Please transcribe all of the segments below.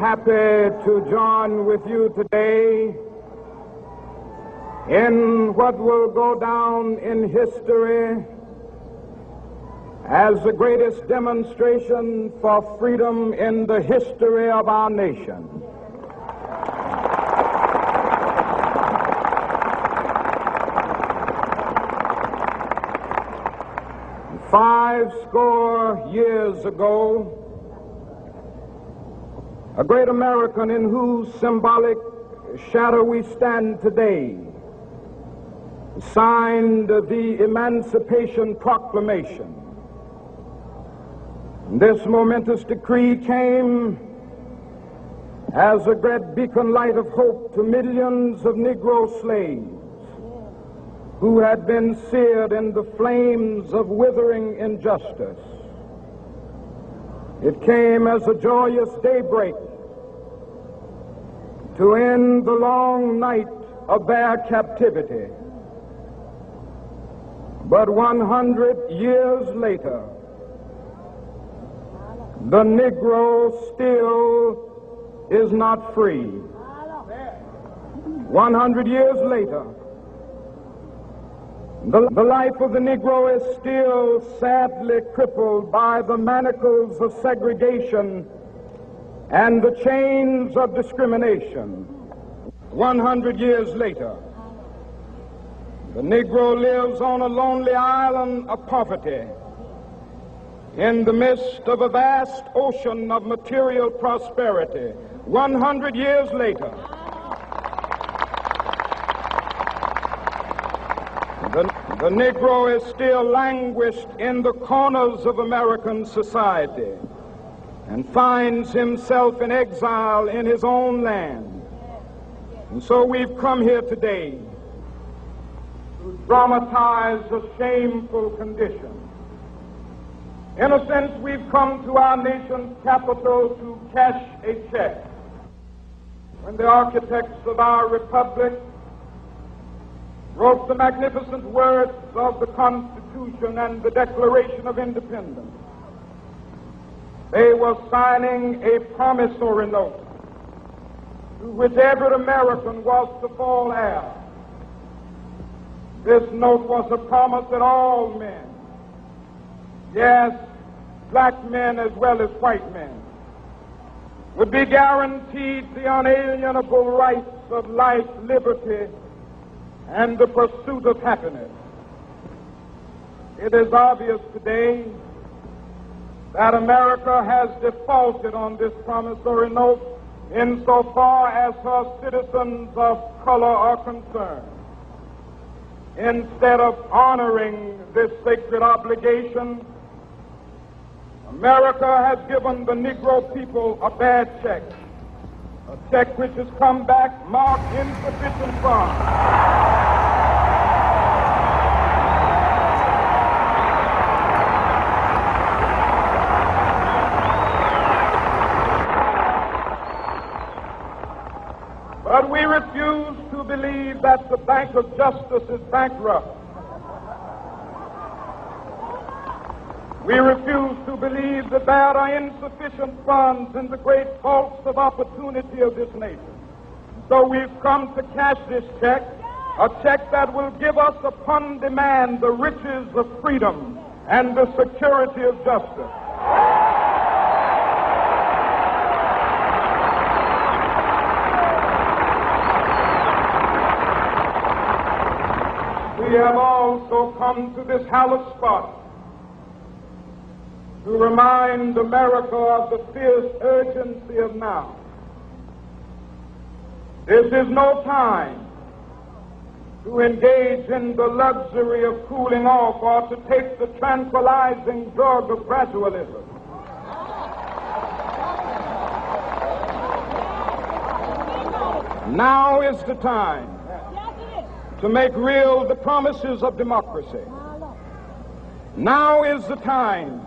happy to join with you today in what will go down in history as the greatest demonstration for freedom in the history of our nation. Five score years ago, a great American in whose symbolic shadow we stand today signed the Emancipation Proclamation. This momentous decree came as a great beacon light of hope to millions of Negro slaves who had been seared in the flames of withering injustice. It came as a joyous daybreak to end the long night of their captivity. But 100 years later, the Negro still is not free. 100 years later, the life of the Negro is still sadly crippled by the manacles of segregation and the chains of discrimination. 100 years later, the Negro lives on a lonely island of poverty in the midst of a vast ocean of material prosperity. 100 years later, the Negro is still languished in the corners of American society and finds himself in exile in his own land. And so we've come here today to dramatize a shameful condition. In a sense, we've come to our nation's capital to cash a check. When the architects of our republic wrote the magnificent words of the Constitution and the Declaration of Independence, they were signing a promissory note to which every American was to fall heir. This note was a promise that all men, yes, black men as well as white men, would be guaranteed the unalienable rights of life, liberty, and the pursuit of happiness. It is obvious today that America has defaulted on this promissory note insofar as her citizens of color are concerned. Instead of honoring this sacred obligation, America has given the Negro people a bad check, a check which has come back marked insufficient funds. But we refuse to believe that the Bank of Justice is bankrupt. We refuse to believe that there are insufficient funds in the great vaults of opportunity of this nation. So we've come to cash this check, a check that will give us upon demand the riches of freedom and the security of justice. We have also come to this hallowed spot to remind America of the fierce urgency of now. This is no time to engage in the luxury of cooling off or to take the tranquilizing drug of gradualism. Now is the time to make real the promises of democracy. Now is the time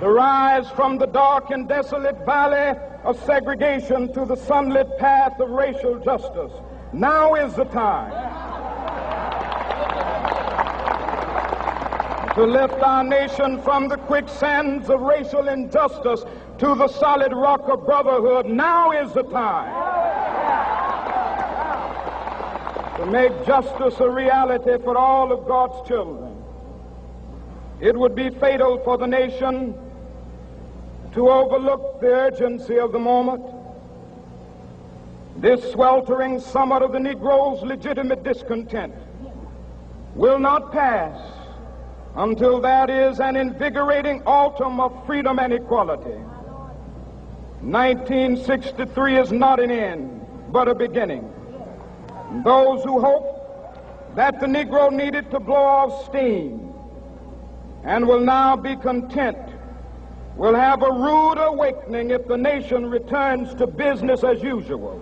to rise from the dark and desolate valley of segregation to the sunlit path of racial justice. Now is the time to lift our nation from the quicksands of racial injustice to the solid rock of brotherhood, now is the time to make justice a reality for all of God's children. It would be fatal for the nation to overlook the urgency of the moment. This sweltering summit of the Negro's legitimate discontent will not pass until there is an invigorating autumn of freedom and equality. 1963 is not an end, but a beginning. Those who hope that the Negro needed to blow off steam and will now be content will have a rude awakening if the nation returns to business as usual.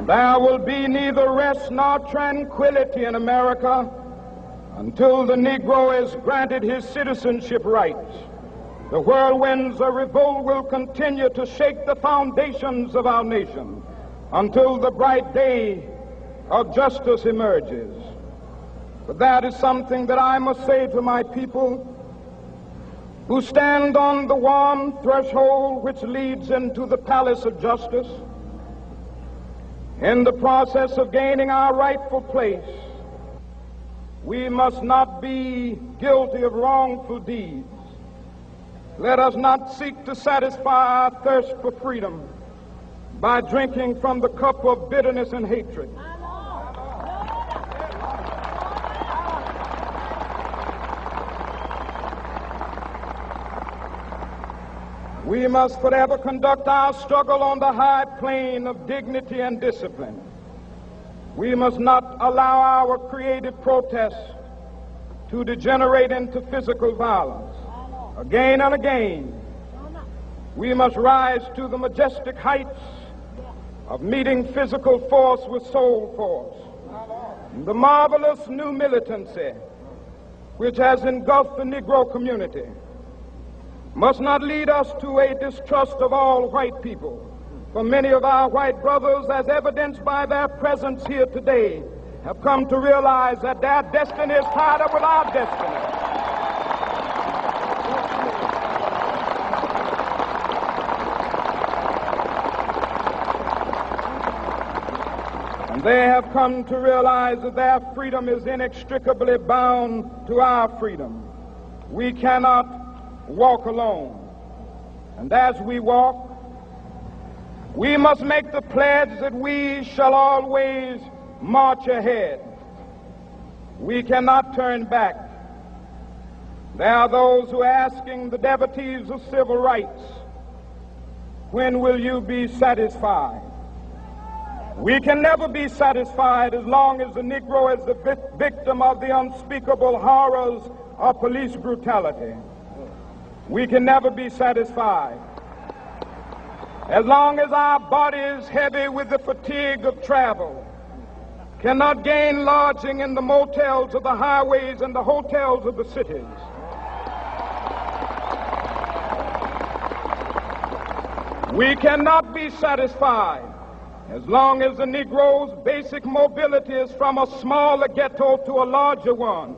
There will be neither rest nor tranquility in America until the Negro is granted his citizenship rights. The whirlwinds of revolt will continue to shake the foundations of our nation until the bright day of justice emerges. But that is something that I must say to my people who stand on the warm threshold which leads into the palace of justice. In the process of gaining our rightful place, we must not be guilty of wrongful deeds. Let us not seek to satisfy our thirst for freedom by drinking from the cup of bitterness and hatred. We must forever conduct our struggle on the high plane of dignity and discipline. We must not allow our creative protest to degenerate into physical violence. Again and again, we must rise to the majestic heights of meeting physical force with soul force. The marvelous new militancy which has engulfed the Negro community must not lead us to a distrust of all white people. For many of our white brothers, as evidenced by their presence here today, have come to realize that their destiny is tied up with our destiny. And they have come to realize that their freedom is inextricably bound to our freedom. We cannot walk alone. And as we walk, we must make the pledge that we shall always march ahead. We cannot turn back. There are those who are asking the devotees of civil rights, when will you be satisfied? We can never be satisfied as long as the Negro is the victim of the unspeakable horrors of police brutality. We can never be satisfied as long as our body is heavy with the fatigue of travel, cannot gain lodging in the motels of the highways and the hotels of the cities. We cannot be satisfied as long as the Negro's basic mobility is from a smaller ghetto to a larger one.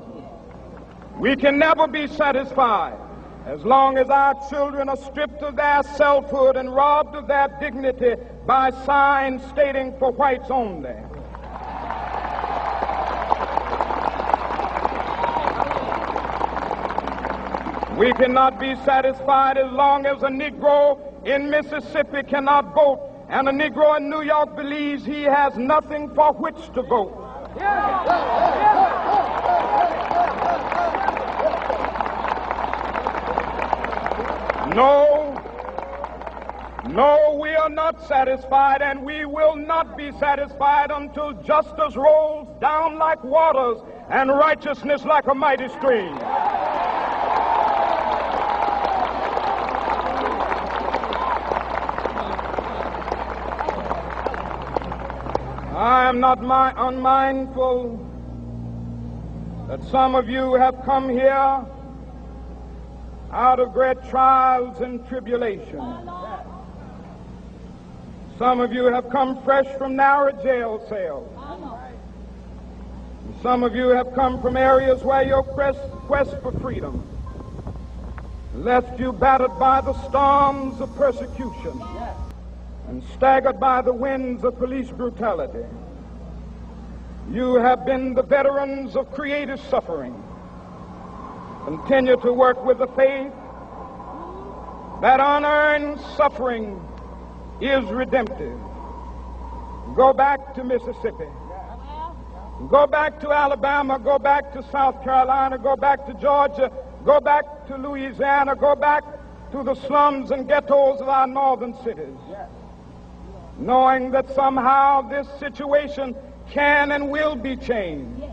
We can never be satisfied as long as our children are stripped of their selfhood and robbed of their dignity by signs stating for whites only. We cannot be satisfied as long as a Negro in Mississippi cannot vote and a Negro in New York believes he has nothing for which to vote. No, we are not satisfied, and we will not be satisfied until justice rolls down like waters and righteousness like a mighty stream. I am not unmindful that some of you have come here out of great trials and tribulations. Some of you have come fresh from narrow jail cells. Some of you have come from areas where your quest for freedom left you battered by the storms of persecution and staggered by the winds of police brutality. You have been the veterans of creative suffering. Continue to work with the faith that unearned suffering is redemptive. Go back to Mississippi. Go back to Alabama. Go back to South Carolina. Go back to Georgia. Go back to Louisiana. Go back to the slums and ghettos of our northern cities. Knowing that somehow this situation can and will be changed.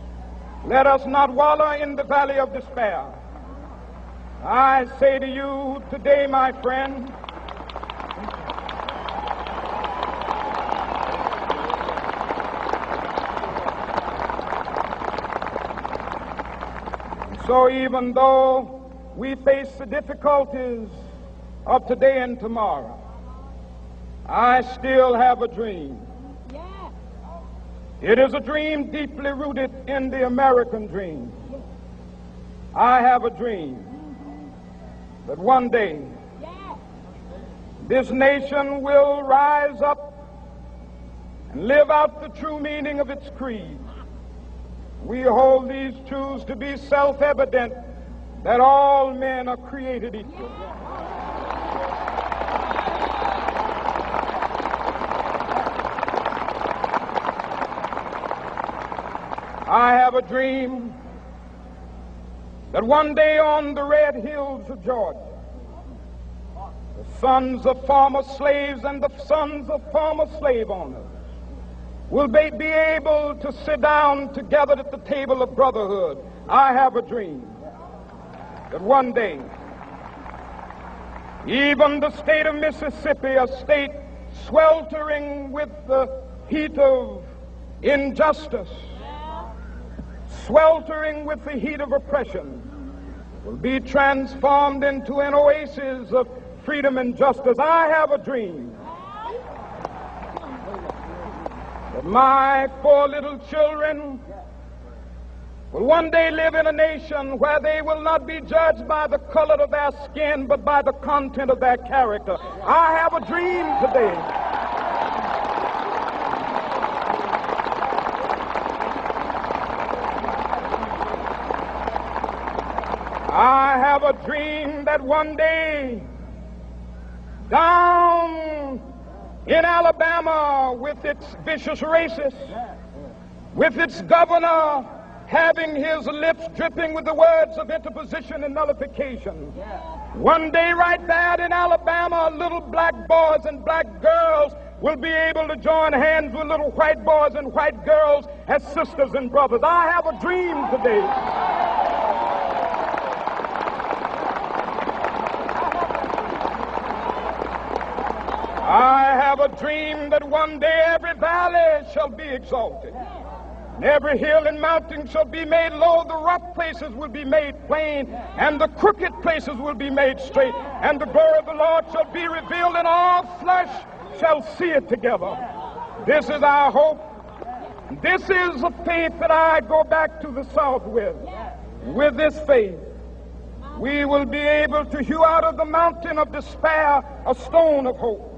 Let us not wallow in the valley of despair. I say to you today, my friend, so even though we face the difficulties of today and tomorrow, I still have a dream. It is a dream deeply rooted in the American dream. I have a dream that one day this nation will rise up and live out the true meaning of its creed. We hold these truths to be self-evident, that all men are created equal. I have a dream that one day on the red hills of Georgia, the sons of former slaves and the sons of former slave owners will be able to sit down together at the table of brotherhood. I have a dream that one day, even the state of Mississippi, a state sweltering with the heat of injustice, sweltering with the heat of oppression, will be transformed into an oasis of freedom and justice. I have a dream that my 4 little children will one day live in a nation where they will not be judged by the color of their skin, but by the content of their character. I have a dream today I have a dream that one day down in Alabama, with its vicious racists, with its governor having his lips dripping with the words of interposition and nullification, one day right there in Alabama, little black boys and black girls will be able to join hands with little white boys and white girls as sisters and brothers. I have a dream today I have a dream that one day every valley shall be exalted, and every hill and mountain shall be made low. The rough places will be made plain, and the crooked places will be made straight, and the glory of the Lord shall be revealed, and all flesh shall see it together. This is our hope. This is the faith that I go back to the South with. With this faith, we will be able to hew out of the mountain of despair a stone of hope.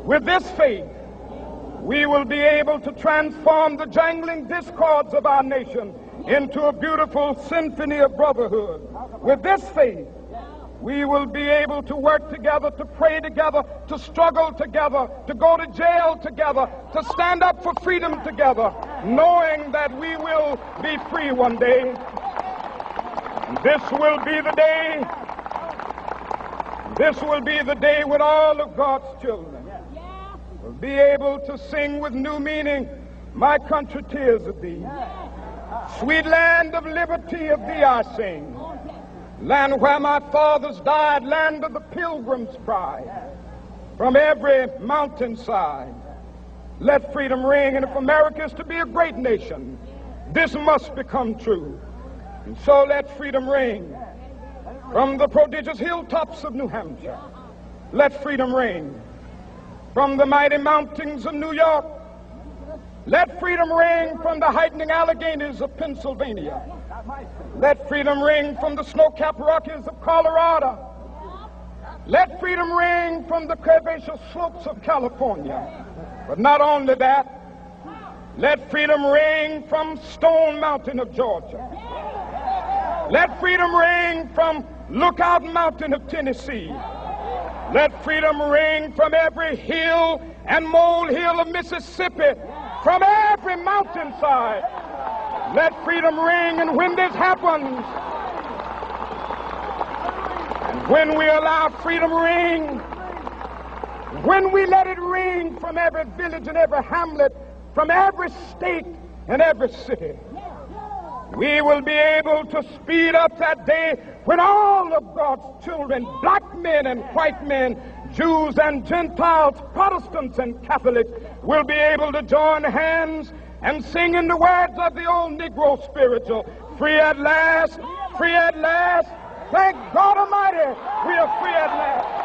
With this faith, we will be able to transform the jangling discords of our nation into a beautiful symphony of brotherhood. With this faith, we will be able to work together, to pray together, to struggle together, to go to jail together, to stand up for freedom together, knowing that we will be free one day. This will be the day. This will be the day when all of God's children will be able to sing with new meaning, "My country, tears of thee. Sweet land of liberty, of thee I sing. Land where my fathers died, land of the pilgrim's pride. From every mountainside, let freedom ring. And if America is to be a great nation, this must become true. And so let freedom ring. From the prodigious hilltops of New Hampshire, let freedom ring. from the mighty mountains of New York. Let freedom ring from the heightening Alleghenies of Pennsylvania. Let freedom ring from the snow-capped Rockies of Colorado. Let freedom ring from the curvaceous slopes of California. But not only that, let freedom ring from Stone Mountain of Georgia. Let freedom ring from Lookout Mountain of Tennessee. Let freedom ring from every hill and molehill of Mississippi, from every mountainside. Let freedom ring, and when this happens, and when we allow freedom ring, when we let it ring from every village and every hamlet, from every state and every city, we will be able to speed up that day when all of God's children, black men and white men, Jews and Gentiles, Protestants and Catholics, will be able to join hands and sing in the words of the old Negro spiritual, free at last, free at last. Thank God Almighty, we are free at last.